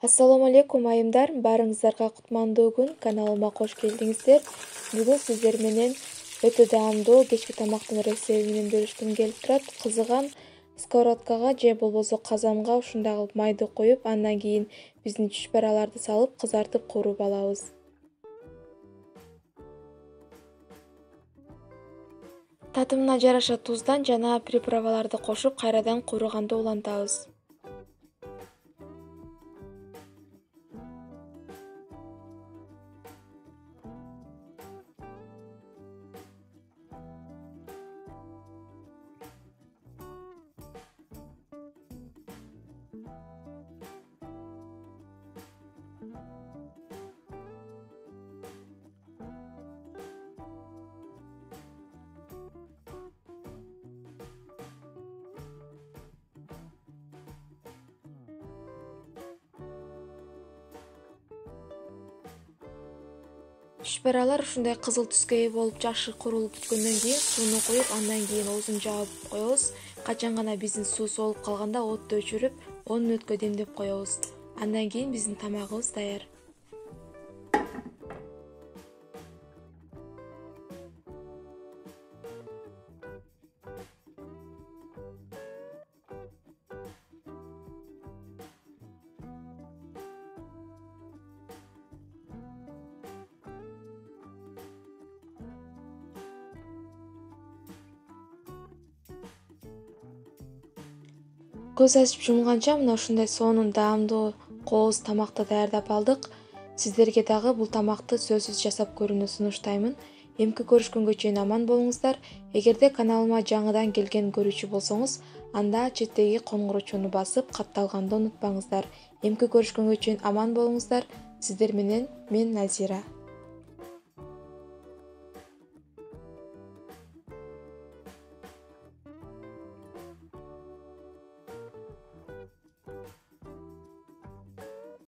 Assalamu алейкум айымдар, барыңыздарга кутмандуу күн, каналыма кош келдиңиздер. Бүгүн сиздер менен өтө даамдуу кечки тамактын рецепти менен бөлүшкүм келип турат. Кызыган сковородкага же болбосо казанга ушундай кылып майды коюп, андан кийин биздин чүчпараларды салып кызартып кууруп алабыз. Татымына жараша туздан жана приправаларды кошуп, кайрадан кууруганды улантабыз. Чүчпаралар ушундай кызыл түскө ээ болуп жакшы куурулуп бүткөндөн кийин сууну куюп, андан кийин оозун жаап коебуз. Качан гана биздин суу соолуп калганда отту өчүрүп, 10 мүнөткө демдеп коебуз. Андан кийин биздин тамагыбыз даяр. Көз ачып жумганча мына ушундай сонун даамдуу кооз тамакты даярдап алдык. Сиздерге дагы бул тамакты сөзсүз жасап көрүүнү сунуштаймын. Эмки көрүшкөнгө чейин аман болуңуздар. Эгерде каналыма жаңыдан келген көрүүчү болсоңуз, анда четтеги коңгуроочуну басып, катталганды унутпаңыздар. Эмки көрүшкөнгө чейин аман болуңуздар. Сиздер менен мен Назира.